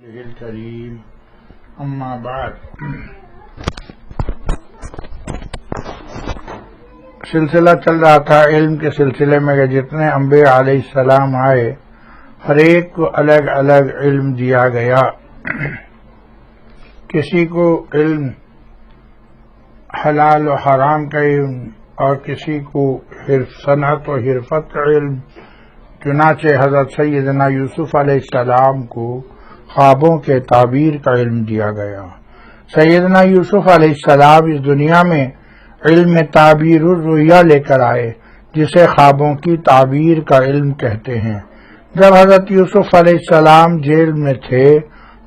الکریم اما بعد، سلسلہ چل رہا تھا علم کے سلسلے میں کہ جتنے انبیاء علیہ السلام آئے ہر ایک کو الگ الگ علم دیا گیا۔ کسی کو علم حلال و حرام کا علم اور کسی کو صنعت و حرفت کا علم۔ چنانچہ حضرت سیدنا یوسف علیہ السلام کو خوابوں کے تعبیر کا علم دیا گیا۔ سیدنا یوسف علیہ السلام اس دنیا میں علم تعبیر الرؤیا لے کر آئے، جسے خوابوں کی تعبیر کا علم کہتے ہیں۔ جب حضرت یوسف علیہ السلام جیل میں تھے،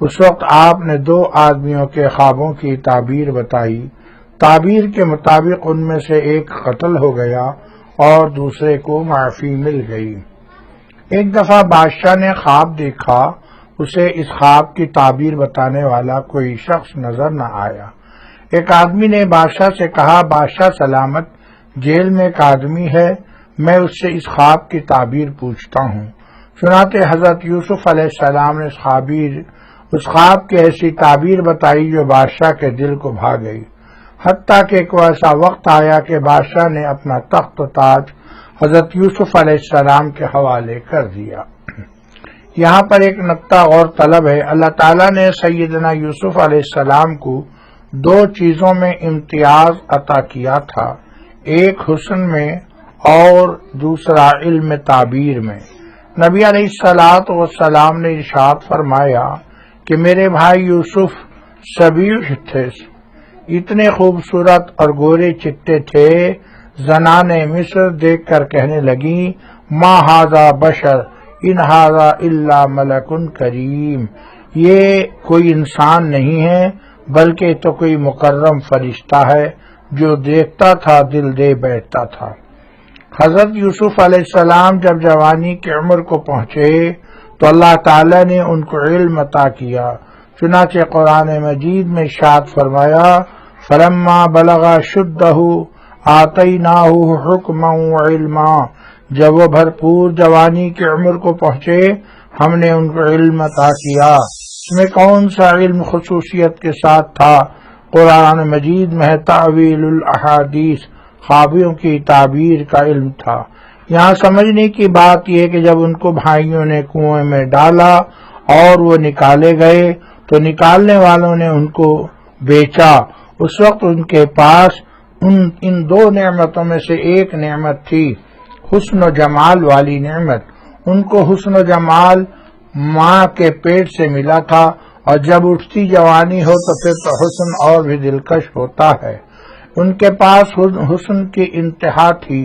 اس وقت آپ نے 2 آدمیوں کے خوابوں کی تعبیر بتائی۔ تعبیر کے مطابق ان میں سے ایک قتل ہو گیا اور دوسرے کو معافی مل گئی۔ ایک دفعہ بادشاہ نے خواب دیکھا، اسے اس خواب کی تعبیر بتانے والا کوئی شخص نظر نہ آیا۔ ایک آدمی نے بادشاہ سے کہا، بادشاہ سلامت، جیل میں ایک آدمی ہے، میں اس سے اس خواب کی تعبیر پوچھتا ہوں۔ چنانچہ حضرت یوسف علیہ السلام نے اس خواب کی ایسی تعبیر بتائی جو بادشاہ کے دل کو بھا گئی، حتیٰ کہ ایک ایسا وقت آیا کہ بادشاہ نے اپنا تخت و تاج حضرت یوسف علیہ السلام کے حوالے کر دیا۔ یہاں پر ایک نقطہ اور طلب ہے۔ اللہ تعالیٰ نے سیدنا یوسف علیہ السلام کو 2 چیزوں میں امتیاز عطا کیا تھا، ایک حسن میں اور دوسرا علم تعبیر میں۔ نبی علیہ السلام نے ارشاد فرمایا کہ میرے بھائی یوسف سبیح تھے، اتنے خوبصورت اور گورے چٹے تھے، زنان مصر دیکھ کر کہنے لگی، ما ھذا بشر ان ھذا الا ملک کریم، یہ کوئی انسان نہیں ہے بلکہ تو کوئی مکرم فرشتہ ہے، جو دیکھتا تھا دل دے بیٹھتا تھا۔ حضرت یوسف علیہ السلام جب جوانی کی عمر کو پہنچے تو اللہ تعالی نے ان کو علم عطا کیا۔ چنانچہ قرآن مجید میں ارشاد فرمایا، فلما بلغ شدہ آتیناہ حکما وعلما، جب وہ بھرپور جوانی کی عمر کو پہنچے ہم نے ان کو علم عطا کیا۔ اس میں کون سا علم خصوصیت کے ساتھ تھا؟ قرآن مجید میں تعویل الاحادیث، خوابوں کی تعبیر کا علم تھا۔ یہاں سمجھنے کی بات یہ کہ جب ان کو بھائیوں نے کنویں میں ڈالا اور وہ نکالے گئے تو نکالنے والوں نے ان کو بیچا، اس وقت ان کے پاس ان 2 نعمتوں میں سے ایک نعمت تھی، حسن و جمال والی نعمت۔ ان کو حسن و جمال ماں کے پیٹ سے ملا تھا، اور جب اٹھتی جوانی ہو تو پھر تو حسن اور بھی دلکش ہوتا ہے۔ ان کے پاس حسن کی انتہا تھی،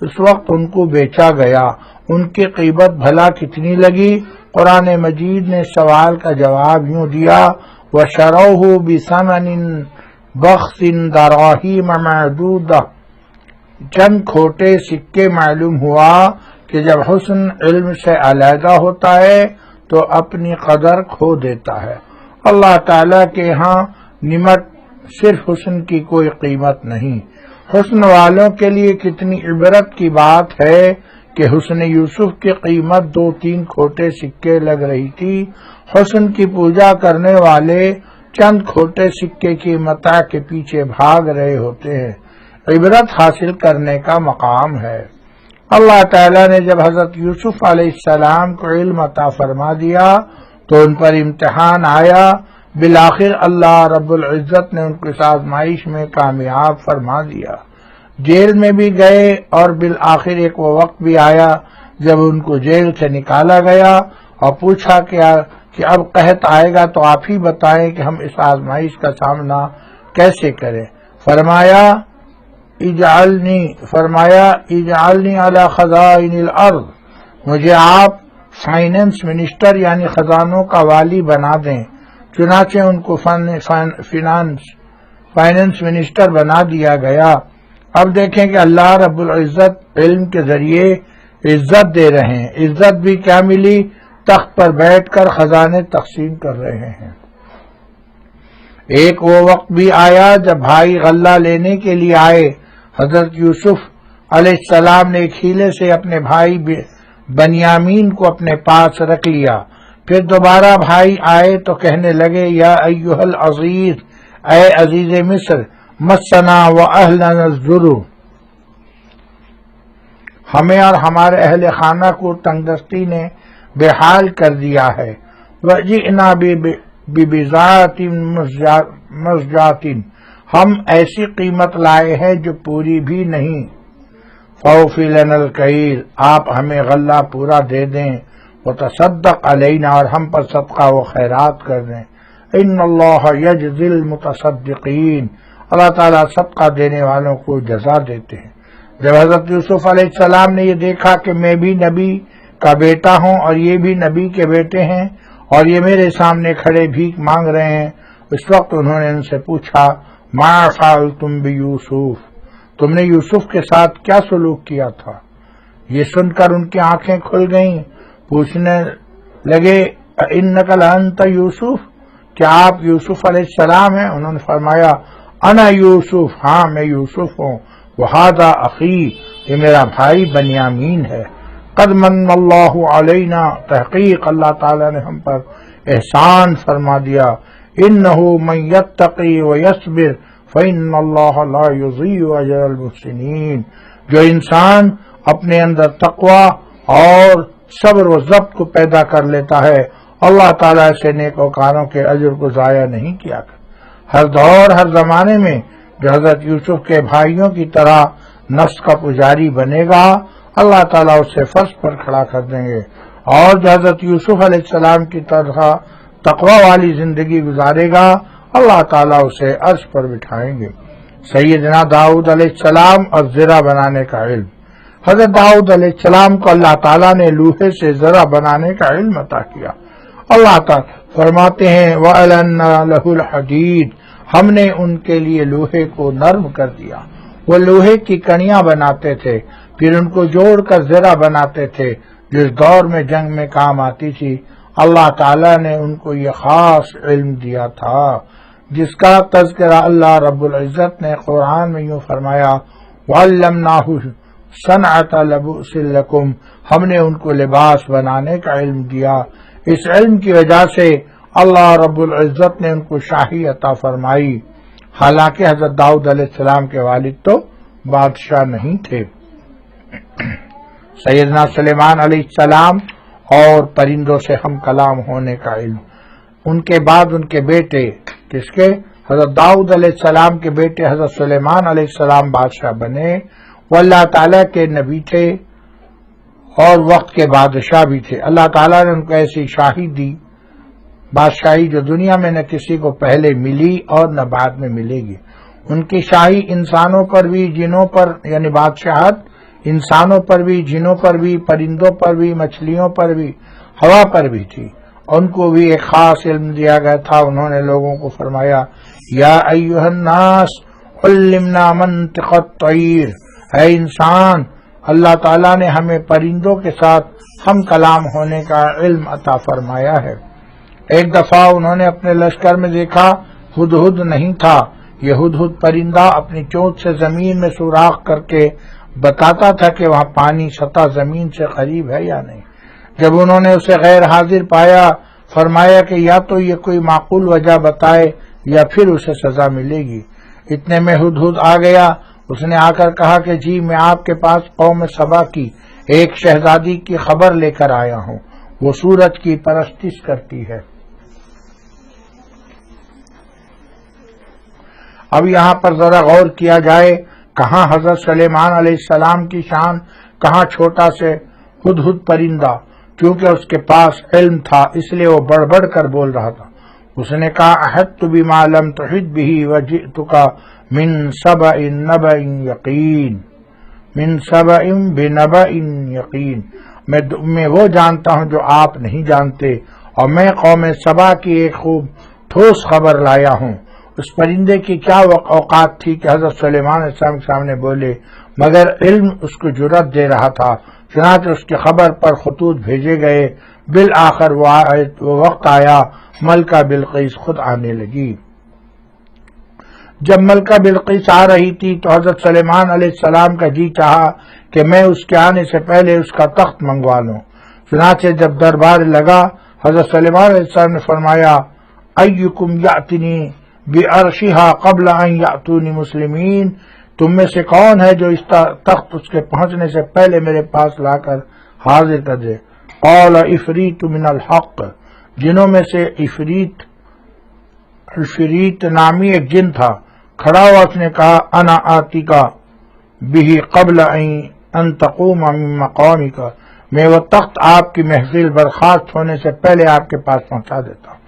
اس وقت ان کو بیچا گیا۔ ان کی قیمت بھلا کتنی لگی؟ قرآن مجید نے سوال کا جواب یوں دیا، وَشَرَوْهُ بِثَمَنٍ بَخْسٍ دَرَاهِيمَ مَعْدُودَةٍ، چند کھوٹے سکے۔ معلوم ہوا کہ جب حسن علم سے علیحدہ ہوتا ہے تو اپنی قدر کھو دیتا ہے۔ اللہ تعالیٰ کے ہاں نعمت صرف حسن کی کوئی قیمت نہیں۔ حسن والوں کے لیے کتنی عبرت کی بات ہے کہ حسن یوسف کی قیمت 2-3 کھوٹے سکے لگ رہی تھی۔ حسن کی پوجا کرنے والے چند کھوٹے سکے کی متاع کے پیچھے بھاگ رہے ہوتے ہیں۔ عبرت حاصل کرنے کا مقام ہے۔ اللہ تعالیٰ نے جب حضرت یوسف علیہ السلام کو علم عطا فرما دیا تو ان پر امتحان آیا۔ بالآخر اللہ رب العزت نے ان کو اس آزمائش میں کامیاب فرما دیا۔ جیل میں بھی گئے اور بالآخر ایک وہ وقت بھی آیا جب ان کو جیل سے نکالا گیا اور پوچھا کہ اب قحط آئے گا تو آپ ہی بتائیں کہ ہم اس آزمائش کا سامنا کیسے کریں۔ فرمایا اجعلنی علی خزائن الارض، مجھے آپ فائننس منسٹر یعنی خزانوں کا والی بنا دیں۔ چنانچہ ان کو فائننس منسٹر بنا دیا گیا۔ اب دیکھیں کہ اللہ رب العزت علم کے ذریعے عزت دے رہے ہیں۔ عزت بھی کیا ملی؟ تخت پر بیٹھ کر خزانے تقسیم کر رہے ہیں۔ ایک وہ وقت بھی آیا جب بھائی غلہ لینے کے لیے آئے۔ حضرت یوسف علیہ السلام نے ایک ہیلے سے اپنے بھائی بنیامین کو اپنے پاس رکھ لیا، پھر دوبارہ بھائی آئے تو کہنے لگے یا ایھا العزیز، اے عزیز مصر، مسنا و اہلنا الضر، ہمیں اور ہمارے اہل خانہ کو تنگدستی نے بے حال کر دیا ہے، وجئنا ببضاعۃ مزجاۃ، ہم ایسی قیمت لائے ہیں جو پوری بھی نہیں، فاوفی لنا الکیل، آپ ہمیں غلہ پورا دے دیں، وتصدق علینا، اور ہم پر صدقہ و خیرات کر دیں، ان اللہ یجزی المتصدقین، اللہ تعالیٰ صدقہ دینے والوں کو جزا دیتے ہیں۔ جب حضرت یوسف علیہ السلام نے یہ دیکھا کہ میں بھی نبی کا بیٹا ہوں اور یہ بھی نبی کے بیٹے ہیں اور یہ میرے سامنے کھڑے بھیک مانگ رہے ہیں، اس وقت انہوں نے ان سے پوچھا ما فعلتم بیوسف، تم نے یوسف کے ساتھ کیا سلوک کیا تھا؟ یہ سن کر ان کی آنکھیں کھل گئیں، پوچھنے لگے انک لانت یوسف، کیا آپ یوسف علیہ السلام ہیں؟ انہوں نے فرمایا انا یوسف، ہاں میں یوسف ہوں، وہذا اخی، یہ میرا بھائی بنیامین ہے، قد من اللہ علینا، تحقیق اللہ تعالی نے ہم پر احسان فرما دیا، انہ من یتقی ویصبر فإن اللہ لا یضیع اجر المحسنین، جو انسان اپنے اندر تقوی اور صبر و ضبط کو پیدا کر لیتا ہے، اللہ تعالیٰ سے نیکوکاروں کے اجر کو ضائع نہیں کیا کرتا۔ ہر دور ہر زمانے میں جو حضرت یوسف کے بھائیوں کی طرح نفس کا پجاری بنے گا، اللہ تعالیٰ اسے فرش پر کھڑا کر دیں گے، اور جو حضرت یوسف علیہ السلام کی طرح تقوی والی زندگی گزارے گا، اللہ تعالیٰ اسے عرش پر بٹھائیں گے۔ سیدنا داؤد علیہ السلام اور زرہ بنانے کا علم، حضرت داؤد علیہ السلام کو اللہ تعالیٰ نے لوہے سے زرہ بنانے کا علم عطا کیا۔ اللہ تعالیٰ فرماتے ہیں وَأَلَنَّا لَهُ الْحَدِيدَ، ہم نے ان کے لیے لوہے کو نرم کر دیا۔ وہ لوہے کی کڑیاں بناتے تھے، پھر ان کو جوڑ کر زرہ بناتے تھے، جس دور میں جنگ میں کام آتی تھی۔ اللہ تعالیٰ نے ان کو یہ خاص علم دیا تھا جس کا تذکرہ اللہ رب العزت نے قرآن میں یوں فرمایا وَعَلَّمْنَاهُ صَنْعَةَ لَبُوسٍ لَكُمْ، ہم نے ان کو لباس بنانے کا علم دیا۔ اس علم کی وجہ سے اللہ رب العزت نے ان کو شاہی عطا فرمائی، حالانکہ حضرت داؤد علیہ السلام کے والد تو بادشاہ نہیں تھے۔ سیدنا سلیمان علیہ السلام اور پرندوں سے ہم کلام ہونے کا علم، ان کے بعد ان کے بیٹے، کس کے؟ حضرت داؤد علیہ السلام کے بیٹے حضرت سلیمان علیہ السلام بادشاہ بنے، وہ اللہ تعالیٰ کے نبی تھے اور وقت کے بادشاہ بھی تھے۔ اللہ تعالیٰ نے ان کو ایسی شاہی دی، بادشاہی جو دنیا میں نہ کسی کو پہلے ملی اور نہ بعد میں ملے گی۔ ان کی شاہی انسانوں پر بھی، جنوں پر، یعنی بادشاہت انسانوں پر بھی، جنوں پر بھی، پرندوں پر بھی، مچھلیوں پر بھی، ہوا پر بھی تھی۔ ان کو بھی ایک خاص علم دیا گیا تھا۔ انہوں نے لوگوں کو فرمایا یا ایھا الناس علمنا منطق الطیر، اے انسان، اللہ تعالیٰ نے ہمیں پرندوں کے ساتھ ہم کلام ہونے کا علم عطا فرمایا ہے۔ ایک دفعہ انہوں نے اپنے لشکر میں دیکھا ہدہد نہیں تھا۔ یہ ہدہد پرندہ اپنی چونچ سے زمین میں سوراخ کر کے بتاتا تھا کہ وہاں پانی سطح زمین سے قریب ہے یا نہیں۔ جب انہوں نے اسے غیر حاضر پایا، فرمایا کہ یا تو یہ کوئی معقول وجہ بتائے یا پھر اسے سزا ملے گی۔ اتنے میں ہدہد آ گیا۔ اس نے آ کر کہا کہ جی میں آپ کے پاس قوم سبا کی ایک شہزادی کی خبر لے کر آیا ہوں، وہ سورج کی پرستش کرتی ہے۔ اب یہاں پر ذرا غور کیا جائے، کہاں حضرت سلیمان علیہ السلام کی شان، کہاں چھوٹا سے ہدہد پرندہ۔ کیونکہ اس کے پاس علم تھا اس لیے وہ بڑھ بڑھ کر بول رہا تھا۔ اس نے کہا احطت بما لم تحط به وجئتک من سبأ نبأ یقین، من سبأ بنبأ یقین، میں وہ جانتا ہوں جو آپ نہیں جانتے، اور میں قوم سبا کی ایک خوب ٹھوس خبر لایا ہوں۔ اس پرندے کی کیا اوقات تھی کہ حضرت سلیمان علیہ السلام کے سامنے بولے، مگر علم اس کو جرأت دے رہا تھا۔ چنانچہ اس کی خبر پر خطوط بھیجے گئے۔ بالآخر وہ وقت آیا، ملکہ بلقیس خود آنے لگی۔ جب ملکہ بلقیس آ رہی تھی تو حضرت سلیمان علیہ السلام کا جی چاہا کہ میں اس کے آنے سے پہلے اس کا تخت منگوا لوں۔ چنانچہ جب دربار لگا، حضرت سلیمان علیہ السلام نے فرمایا ایکم یاتنی بعرشھا قبل ان یاتونی مسلمین، تم میں سے کون ہے جو اس تخت اس کے پہنچنے سے پہلے میرے پاس لا کر حاضر کر دے؟ قال عفریت من الحق، جنوں میں سے عفریت نامی ایک جن تھا، کھڑا ہوا، اس نے کہا انا آتیکا بہ قبل ان تقوم من مقامک، میں وہ تخت آپ کی محفل برخاست ہونے سے پہلے آپ کے پاس پہنچا دیتا ہوں۔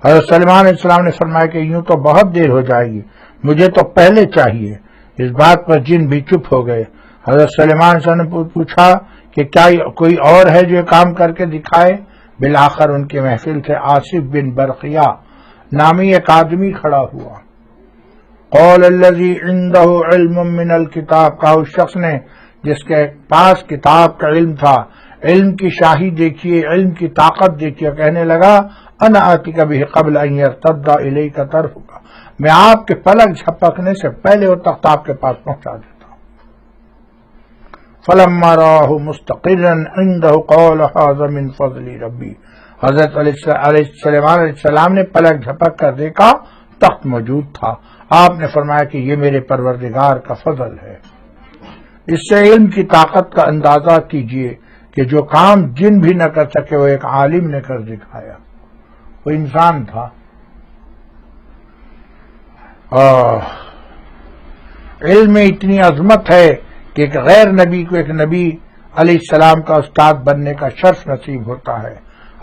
حضرت سلیمان علیہ السلام نے فرمایا کہ یوں تو بہت دیر ہو جائے گی، مجھے تو پہلے چاہیے۔ اس بات پر جن بھی چپ ہو گئے۔ حضرت سلیمان علیہ السلام نے پوچھا کہ کیا کوئی اور ہے جو کام کر کے دکھائے؟ بالآخر ان کی محفل سے آصف بن برقیہ نامی ایک آدمی کھڑا ہوا۔ قول الذی عنده علم من الکتاب، کہا اس شخص نے جس کے پاس کتاب کا علم تھا، علم کی شاہی دیکھیے، علم کی طاقت دیکھیے، کہنے لگا انا آتیک بہ قبل ان یرتد الیک طرفک، میں آپ کے پلک جھپکنے سے پہلے وہ تخت آپ کے پاس پہنچا دیتا ہوں۔ فلما رآہ مستقرا عنده قال ھذا من فضل ربی، حضرت سلیمان علیہ السلام نے پلک جھپک کر دیکھا، تخت موجود تھا۔ آپ نے فرمایا کہ یہ میرے پروردگار کا فضل ہے۔ اس سے علم کی طاقت کا اندازہ کیجئے کہ جو کام جن بھی نہ کر سکے وہ ایک عالم نے کر دکھایا، وہ انسان تھا۔ علم میں اتنی عظمت ہے کہ ایک غیر نبی کو ایک نبی علیہ السلام کا استاد بننے کا شرف نصیب ہوتا ہے۔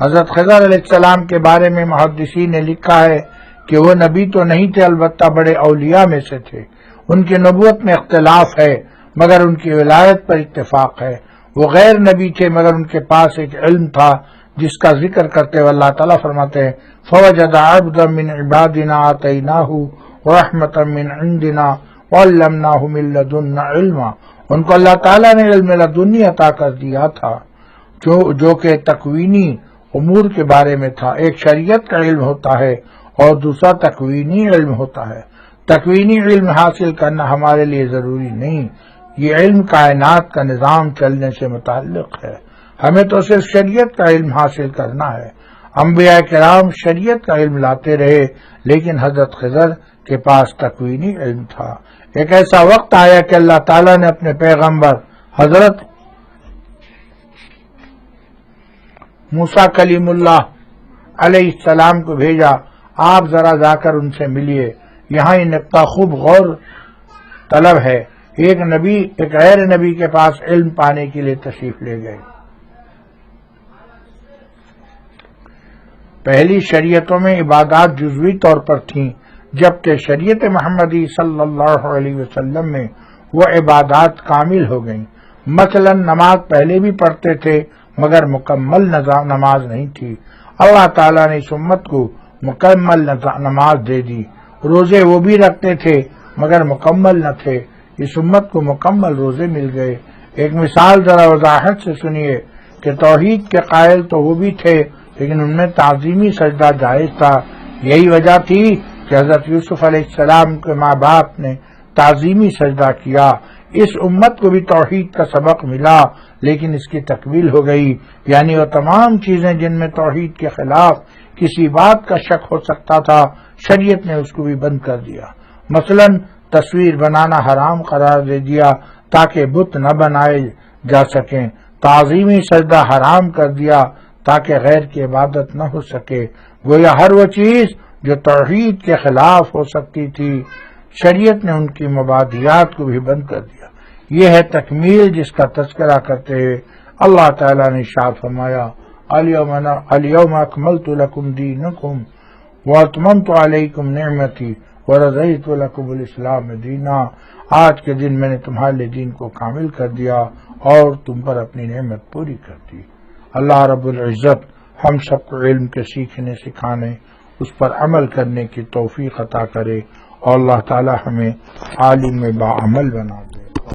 حضرت خضر علیہ السلام کے بارے میں محدثین نے لکھا ہے کہ وہ نبی تو نہیں تھے، البتہ بڑے اولیاء میں سے تھے۔ ان کی نبوت میں اختلاف ہے مگر ان کی ولایت پر اتفاق ہے۔ وہ غیر نبی تھے مگر ان کے پاس ایک علم تھا جس کا ذکر کرتے ہوئے اللہ تعالیٰ فرماتے ہیں فوجد عبدا من عبادنا آتیناہ رحمتا من عندنا وعلمناہ من لدنا علما، ان کو اللہ تعالیٰ نے علم لدنی عطا کر دیا تھا جو کہ تکوینی امور کے بارے میں تھا۔ ایک شریعت کا علم ہوتا ہے اور دوسرا تکوینی علم ہوتا ہے۔ تکوینی علم حاصل کرنا ہمارے لیے ضروری نہیں، یہ علم کائنات کا نظام چلنے سے متعلق ہے، ہمیں تو صرف شریعت کا علم حاصل کرنا ہے۔ انبیاء کرام شریعت کا علم لاتے رہے لیکن حضرت خضر کے پاس تکوینی علم تھا۔ ایک ایسا وقت آیا کہ اللہ تعالیٰ نے اپنے پیغمبر حضرت موسیٰ کلیم اللہ علیہ السلام کو بھیجا، آپ ذرا جا کر ان سے ملیے۔ یہاں یہ نقطہ خوب غور طلب ہے، ایک نبی ایک غیر نبی کے پاس علم پانے کے لیے تشریف لے گئے۔ پہلی شریعتوں میں عبادات جزوی طور پر تھیں، جبکہ شریعت محمدی صلی اللہ علیہ وسلم میں وہ عبادات کامل ہو گئیں۔ مثلا نماز پہلے بھی پڑھتے تھے مگر مکمل نماز نہیں تھی، اللہ تعالیٰ نے اس امت کو مکمل نماز دے دی۔ روزے وہ بھی رکھتے تھے مگر مکمل نہ تھے، اس امت کو مکمل روزے مل گئے۔ ایک مثال ذرا وضاحت سے سنیے کہ توحید کے قائل تو وہ بھی تھے لیکن ان میں تعظیمی سجدہ جائز تھا۔ یہی وجہ تھی کہ حضرت یوسف علیہ السلام کے ماں باپ نے تعظیمی سجدہ کیا۔ اس امت کو بھی توحید کا سبق ملا لیکن اس کی تکمیل ہو گئی، یعنی وہ تمام چیزیں جن میں توحید کے خلاف کسی بات کا شک ہو سکتا تھا شریعت نے اس کو بھی بند کر دیا۔ مثلا تصویر بنانا حرام قرار دے دیا تاکہ بت نہ بنائے جا سکیں، تعظیمی سجدہ حرام کر دیا تاکہ غیر کی عبادت نہ ہو سکے۔ گویا ہر وہ چیز جو توحید کے خلاف ہو سکتی تھی شریعت نے ان کی مبادیات کو بھی بند کر دیا۔ یہ ہے تکمیل جس کا تذکرہ کرتے ہوئے اللہ تعالیٰ نے ارشاد فرمایا الیوم اکملت لکم دینکم واتممت علیکم نعمتی ورضیت لکم الاسلام دینا، آج کے دن میں نے تمہارے لیے دین کو کامل کر دیا اور تم پر اپنی نعمت پوری کر دی۔ اللہ رب العزت ہم سب کو علم کے سیکھنے سکھانے اس پر عمل کرنے کی توفیق عطا کرے اور اللہ تعالی ہمیں عالم باعمل بنا دے۔